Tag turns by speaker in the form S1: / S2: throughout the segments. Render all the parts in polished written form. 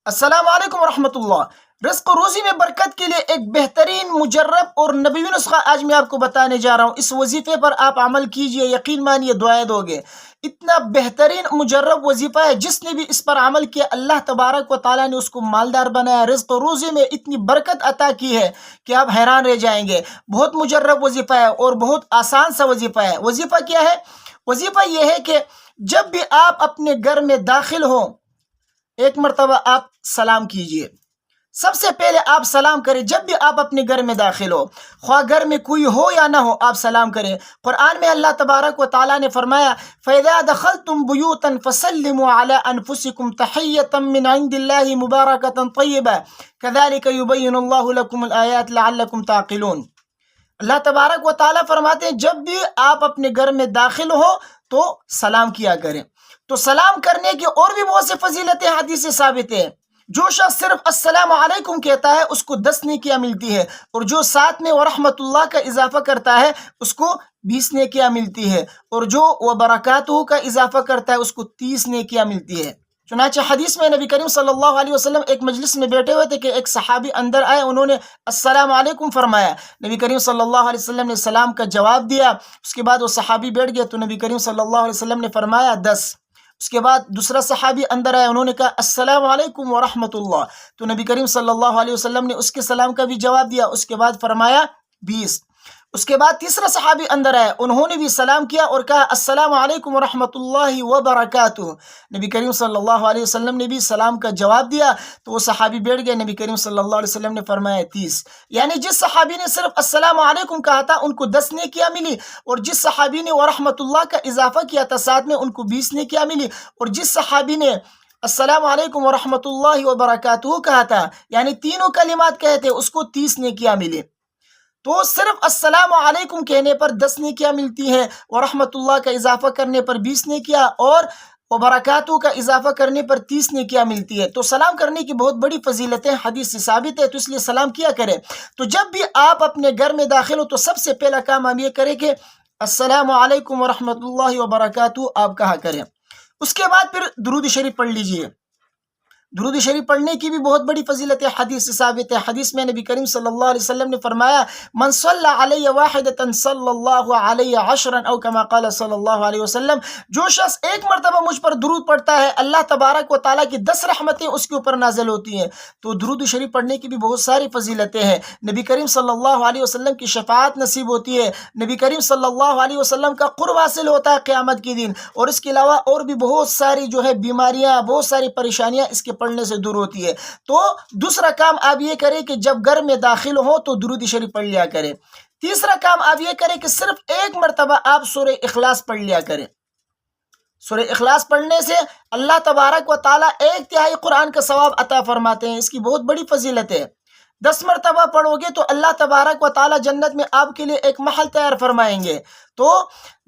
S1: السلام علیکم ورحمۃ اللہ۔ رزق و روزی میں برکت کے لیے ایک بہترین مجرب اور نبوی نسخہ آج میں آپ کو بتانے جا رہا ہوں۔ اس وظیفے پر آپ عمل کیجئے، یقین مانیے دعائیں دو گے۔ اتنا بہترین مجرب وظیفہ ہے، جس نے بھی اس پر عمل کیا اللہ تبارک و تعالیٰ نے اس کو مالدار بنایا، رزق و روزی میں اتنی برکت عطا کی ہے کہ آپ حیران رہ جائیں گے۔ بہت مجرب وظیفہ ہے اور بہت آسان سا وظیفہ ہے۔ وظیفہ کیا ہے؟ وظیفہ یہ ہے کہ جب بھی آپ اپنے گھر میں داخل ہوں، ایک مرتبہ آپ سلام کیجئے۔ سب سے پہلے آپ سلام کریں جب بھی آپ اپنے گھر میں داخل ہو، خواہ گھر میں کوئی ہو یا نہ ہو، آپ سلام کریں۔ قرآن میں اللہ تبارک و تعالیٰ نے فرمایا فَإِذَا دَخَلْتُمْ بُيُوتًا فَسَلِّمُوا عَلَىٰ أَنفُسِكُمْ تَحِيَّةً مِّنْ عِندِ اللَّهِ مُبَارَكَةً طَيِّبَةً كَذَلِكَ يُبَيِّنُ اللَّهُ لَكُمُ الْآيَاتِ لَعَلَّكُمْ تَعْقِلُونَ۔ اللہ تبارک و تعالیٰ فرماتے ہیں جب بھی آپ اپنے گھر میں داخل ہو تو سلام کیا کریں۔ تو سلام کرنے کی اور بھی بہت سی فضیلتیں حدیث سے ثابت ہیں۔ جو شخص صرف السلام علیکم کہتا ہے اس کو 10 نیکیاں ملتی ہے، اور جو ساتھ میں ورحمۃ اللہ کا اضافہ کرتا ہے اس کو 20 نیکیاں ملتی ہے، اور جو وبرکاتہ کا اضافہ کرتا ہے اس کو 30 نیکیاں ملتی ہے۔ چنانچہ حدیث میں نبی کریم صلی اللہ علیہ وسلم ایک مجلس میں بیٹھے ہوئے تھے کہ ایک صحابی اندر آئے، انہوں نے السلام علیکم فرمایا۔ نبی کریم صلی اللہ علیہ وسلم نے سلام کا جواب دیا۔ اس کے بعد وہ صحابی بیٹھ گئے تو نبی کریم صلی اللہ علیہ وسلم نے فرمایا 10۔ اس کے بعد دوسرا صحابی اندر آیا، انہوں نے کہا السلام علیکم ورحمۃ اللہ، تو نبی کریم صلی اللہ علیہ وسلم نے اس کے سلام کا بھی جواب دیا۔ اس کے بعد فرمایا 20۔ اس کے بعد تیسرا صحابی اندر آیا، انہوں نے بھی سلام کیا اور کہا السلام علیکم ورحمۃ اللہ وبرکاتہ، نبی کریم صلی اللہ علیہ وسلم نے بھی سلام کا جواب دیا تو وہ صحابی بیٹھ گئے۔ نبی کریم صلی اللہ علیہ وسلم نے فرمایا 30۔ یعنی جس صحابی نے صرف السلام علیکم کہا تھا ان کو 10 نیکیاں ملی، اور جس صحابی نے ورحمۃ اللہ کا اضافہ کیا تھا ساتھ میں ان کو 20 نیکیاں ملی، اور جس صحابی نے السلام علیکم ورحمۃ اللہ وبرکاتہ کہا تھا، یعنی تینوں کلمات کہے تھے، اس کو 30 نیکیاں ملی۔ تو صرف السلام علیکم کہنے پر 10 نیکیاں ملتی ہیں، ورحمۃ اللہ کا اضافہ کرنے پر 20 نیکیاں، اور وبرکاتہ کا اضافہ کرنے پر 30 نیکیاں ملتی ہے۔ تو سلام کرنے کی بہت بڑی فضیلتیں حدیث سے ثابت ہے، تو اس لیے سلام کیا کریں۔ تو جب بھی آپ اپنے گھر میں داخل ہو تو سب سے پہلا کام آپ یہ کریں کہ السلام علیکم ورحمۃ اللہ وبرکاتہ آپ کہا کریں۔ اس کے بعد پھر درود شریف پڑھ لیجئے۔ درود شریف پڑھنے کی بھی بہت بڑی فضیلت حدیث سے ثابت ہے۔ حدیث میں نبی کریم صلی اللہ علیہ وسلم نے فرمایا من صلی علی واحدۃ صلی اللہ علیہ عشرا، او کما قال صلی اللہ علیہ وسلم، جو شخص ایک مرتبہ مجھ پر درود پڑھتا ہے اللہ تبارک و تعالیٰ کی 10 رحمتیں اس کے اوپر نازل ہوتی ہیں۔ تو درود شریف پڑھنے کی بھی بہت ساری فضیلتیں ہیں۔ نبی کریم صلی اللہ علیہ وسلم کی شفاعت نصیب ہوتی ہے، نبی کریم صلی اللہ علیہ وسلم کا قرب حاصل ہوتا ہے قیامت کے دن، اور اس کے علاوہ اور بھی بہت ساری بیماریاں، بہت ساری پریشانیاں اس کے پڑھنے سے دور ہوتی ہے۔ تو دوسرا کام آپ یہ کریں کہ جب گھر میں داخل ہو تو درود شریف پڑھ لیا کریں۔ تیسرا کام آپ یہ کریں کہ صرف ایک مرتبہ آپ سورہ اخلاص پڑھ لیا کریں۔ سورہ اخلاص پڑھنے سے اللہ تبارک و تعالیٰ 1/3 قرآن کا ثواب عطا فرماتے ہیں، اس کی بہت بڑی فضیلت ہے۔ 10 مرتبہ پڑھو گے تو اللہ تبارک و تعالیٰ جنت میں آپ کے لیے ایک محل تیار فرمائیں گے۔ تو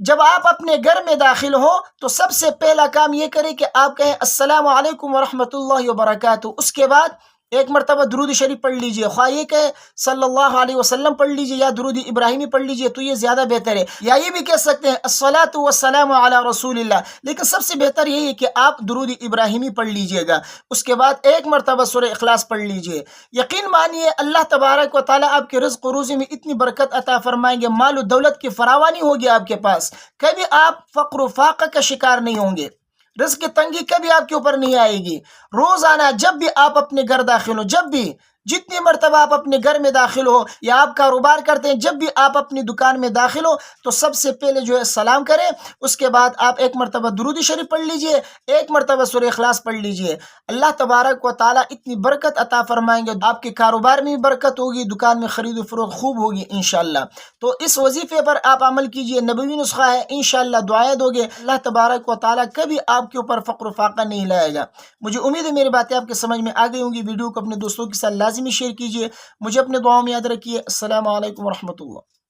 S1: جب آپ اپنے گھر میں داخل ہو تو سب سے پہلا کام یہ کریں کہ آپ کہیں السلام علیکم ورحمۃ اللہ وبرکاتہ۔ اس کے بعد ایک مرتبہ درود شریف پڑھ لیجئے، خواہ یہ کہ صلی اللہ علیہ وسلم پڑھ لیجئے یا درود ابراہیمی پڑھ لیجئے تو یہ زیادہ بہتر ہے، یا یہ بھی کہہ سکتے ہیں الصلاۃ والسلام علی رسول اللہ، لیکن سب سے بہتر یہی ہے کہ آپ درود ابراہیمی پڑھ لیجئے گا۔ اس کے بعد ایک مرتبہ سورہ اخلاص پڑھ لیجئے۔ یقین مانیے اللہ تبارک و تعالیٰ آپ کے رزق و روزی میں اتنی برکت عطا فرمائیں گے، مال و دولت کی فراوانی ہوگی آپ کے پاس، کبھی آپ فقر و فاقہ کا شکار نہیں ہوں گے، رزق کی تنگی کبھی آپ کے اوپر نہیں آئے گی۔ روزانہ جب بھی آپ اپنے گھر داخل ہو، جب بھی جتنی مرتبہ آپ اپنے گھر میں داخل ہو یا آپ کاروبار کرتے ہیں، جب بھی آپ اپنی دکان میں داخل ہو تو سب سے پہلے سلام کریں۔ اس کے بعد آپ ایک مرتبہ درود شریف پڑھ لیجئے، ایک مرتبہ سورہ اخلاص پڑھ لیجئے۔ اللہ تبارک و تعالیٰ اتنی برکت عطا فرمائیں گے، آپ کے کاروبار میں بھی برکت ہوگی، دکان میں خرید و فروخت خوب ہوگی انشاءاللہ۔ تو اس وظیفے پر آپ عمل کیجئے، نبوی نسخہ ہے، انشاءاللہ دعائیں دو گے اللہ تبارک و تعالیٰ کبھی آپ کے اوپر فقر و فاقہ نہیں لائے گا۔ مجھے امید ہے میری باتیں آپ کے سمجھ میں آ گئی ہوں گی۔ ویڈیو کو اپنے دوستوں کے ساتھ لازمی شیئر کیجئے، مجھے اپنے دعاؤں میں یاد رکھیے۔ السلام علیکم ورحمۃ اللہ۔